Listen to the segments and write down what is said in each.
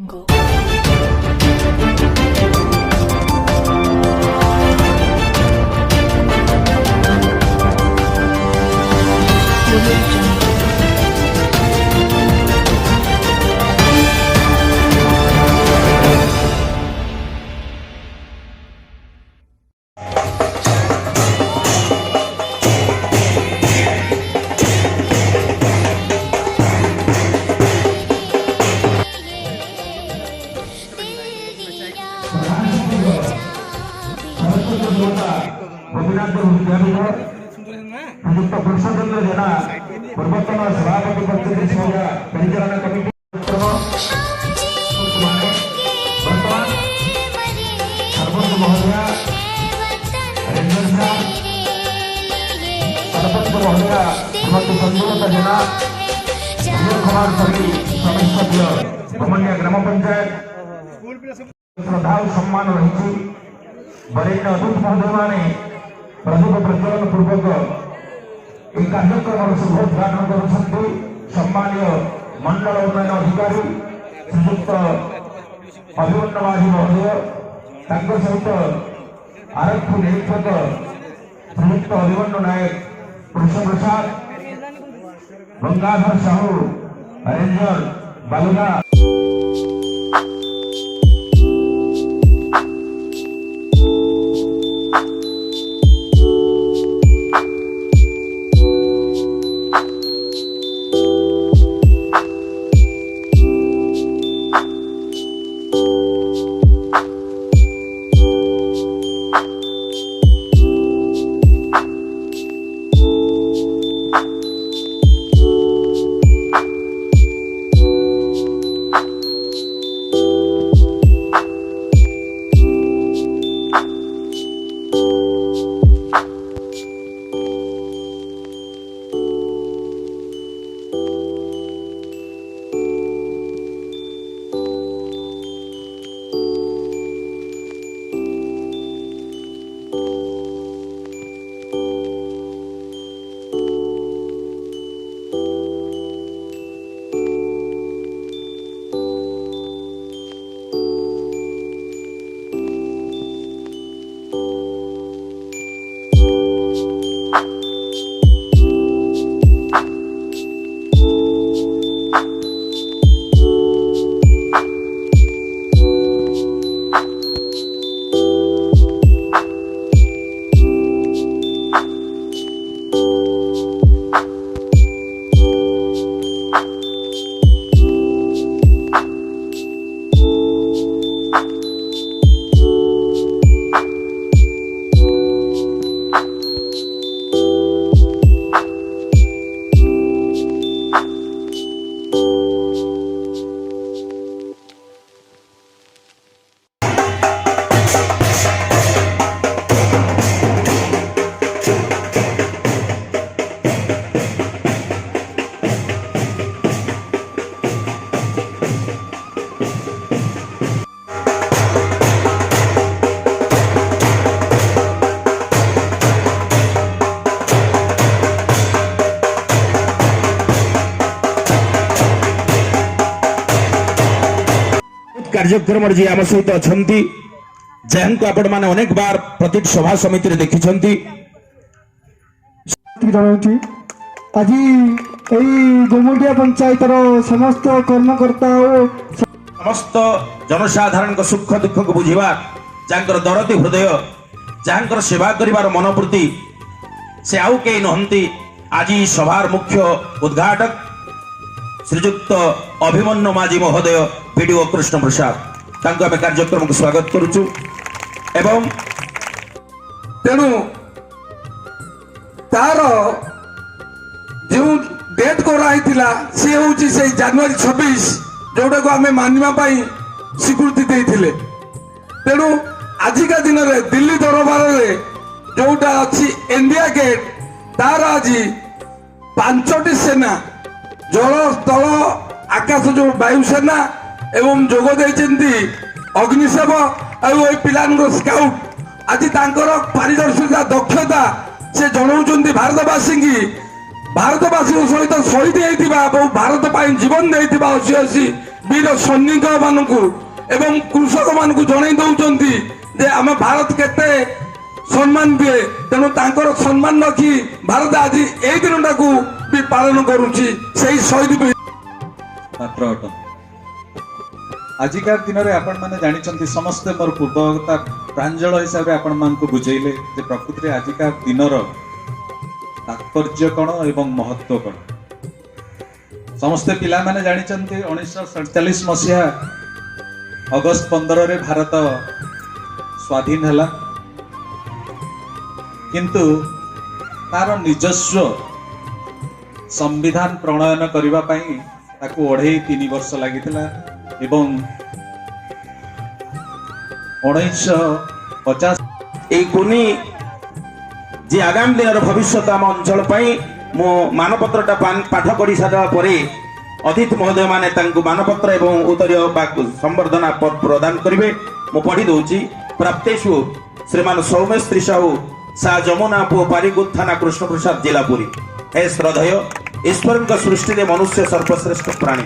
Go. संयुक्त परिषद जेना पूर्वतन सभापति पद परिचालन कमिटी सरपंच महोदय रेंजर साहब सरपंच महोदय श्रीमती संजुलता जेना कुमार सभी सदस्य भमनिया ग्राम पंचायत श्रद्धा सम्मान रही वरिष्ठ अतिथि महोदय माने प्रदीप प्रज्वलन पूर्वक एक कार्यक्रम शुभोद्घाटन कर सम्मानीय मंडल उन्नयन अधिकारी श्रीयुक्त अभिमन्यु माझी महोदय सहित आरक्षी निरीक्षक श्रीयुक्त अभिमन्यु नायक कृष्ण प्रसाद गंगाधर साहू रेंजर बालुगा कार्यक्रम जी आम सहित अच्छा जहाँ को आपण मैंने अनेक बार प्रति सभा समिति देखी आज गोमुंडिया पंचायत समस्त कर्मकर्ता और समस्त जनसाधारण सुख दुख को बुझा जहाँ दरदी हृदय जहाँ सेवा कर मनोवृत्ति से आउ कई नहंती आज सभार मुख्य उद्घाटक श्रीयुक्त अभिमन्यु माझी महोदय वीडियो कृष्ण प्रसाद आम कार्यक्रम को स्वागत करुचु एवं तेणु तार जो डेट कराई सी हूँ से जनवरी 26 जोटा को आम मानवा स्वीकृति देते तेणु आजिका दिन में दिल्ली दरबार में जोटा अच्छी इंडिया गेट तार आज 5टी सेना जल स्थल आकाश जो वायुसेना एवं जोग देती अग्निशम और पिला स्काउट आज पारदर्शिता दक्षता से जनाऊँ भारतवासी भारतवासी सहित शहीद होता भारत जीवन देती 80 वीर सैनिक मानू एवं कृषक मान जन दौरान जे आम भारत केते सम्मान दिए तेणु तांकर सम्मान रखी भारत आज यही दिन टाकू भी पालन करुची से शहीद भी मात्र अटन आजिकार दिन में आपण मैंने जानी समस्ते मोर पूर्वता प्रांजल हिसाब से आपण मान को बुझेले जे प्रकृति में आजिकार दिन तात्पर्य कौन एवं महत्व कौन समस्ते पिला माने जानी 1947 मसीहा अगस्त 15 रे भारत स्वाधीन है किंतु तार निजस्व संविधान प्रणयन करबा पई ताकू 2.5-3 वर्ष लागिथिला एवं 1950 এই গুণী যে আগামী দিনের ভবিষ্যৎ আম অঞ্চল পাই মো মানপত্রটা পাঠ করে সারা পরে অতিথি মহোদয় মানে তাঙ্কু মানপত্র এবং উত্তরীয় বা সম্বর্ধনা প্রদান করিবে মু পঢ়ি দউছি প্রাপ্তেষু শ্রীমান সৌমেশ্রী সাহু সা যমুনা পো পারিগুত থানা কৃষ্ণপ্রসাদ জেলাপুরী হে শ্রদ্ধেয় ईश्वर सृष्टि में मनुष्य सर्वश्रेष्ठ प्राणी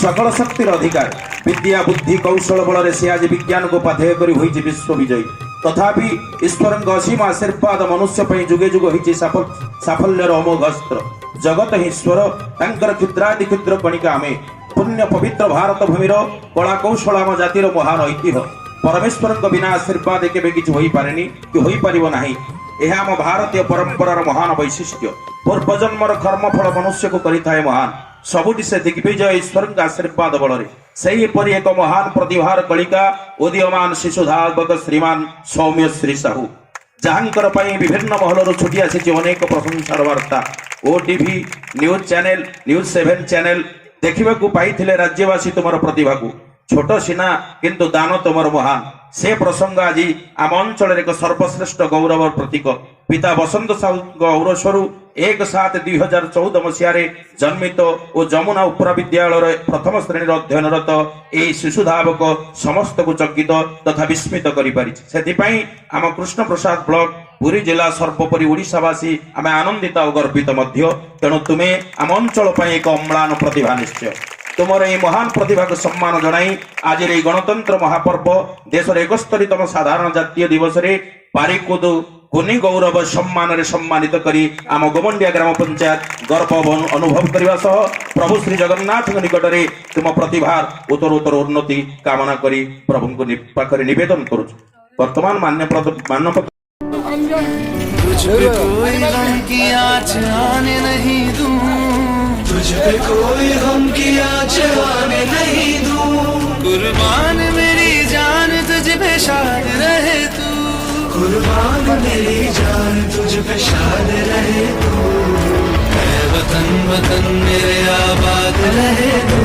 सकल शक्तिर अधिकार विद्या बुद्धि कौशल बल से आज विज्ञान को पाथेय कर विश्व विजयी तथापि ईश्वर असीम आशीर्वाद मनुष्य जुगे जुग होती साफल्यर अमोघ अस्त्र जगत ही ईश्वर तांकर क्षुद्रादि क्षुद्र कणिका आमे पुण्य पवित्र भारत भूमिर कला कौशल आम जातिर महान ऐतिह्य परमेश्वर बिना आशीर्वाद केबे किछि होई पारेनी कि होई परिबो नाही यह आम भारतीय परंपरार महान वैशिष्ट्य पूर्वजन्मर कर्मफल मनुष्य को करिथाए महान सबुटी से दिग्विजय ईश्वर आशीर्वाद बल से एक महान प्रतिभार कलिका उदीयमान शिशुधावक श्रीमान सौम्य श्री साहू जहांकर पई विभिन्न महलर छुटी आसी अनेक प्रशंसार वार्ता OTV news channel news 7 channel देखा पाई राज्यवासी तुम प्रतिभा को छोट सीना किंतु दान तुमर महान से प्रसंग आज आम अंचल एक सर्वश्रेष्ठ गौरव प्रतीक पिता बसंत साहू औरस्वरू 1/7/2014 मसीह जन्मित और जमुना उपरा विद्यालय प्रथम श्रेणी अध्ययनरत यह शिशुधावक समस्त को चकित तथा विस्मित कर आम कृष्ण प्रसाद ब्लॉक पुरी जिला सर्वोपरि ओडिशावासी आम आनंदित और गर्वित तेणु तुम्हें आम अंचल एक अम्लान प्रतिभा निश्चय तुमर ये महान प्रतिभा को सम्मान जनाई आज ये गणतंत्र महापर्व देश 71तम साधारण जातीय दिवस रे पारिकुद गुनी गौरव सम्मान रे सम्मानित करी आम गोमंडिया ग्राम पंचायत गर्व अनुभव करने सह प्रभु श्री जगन्नाथ निकट रे तुम प्रतिभार उत्तर उन्नति कामना करी प्रभु को पाखरे निवेदन करूँ वर्तमान मान्य तुझ पे कोई गम की आँच आने नहीं दूं तुझ पे कोई गम की आँच आने नहीं दूं कुर्बान मेरी जान तुझ पे शाद रहे तू कुर्बान मेरी जान तुझ पे शाद रहे तू ऐ वतन वतन मेरे आबाद रहे तू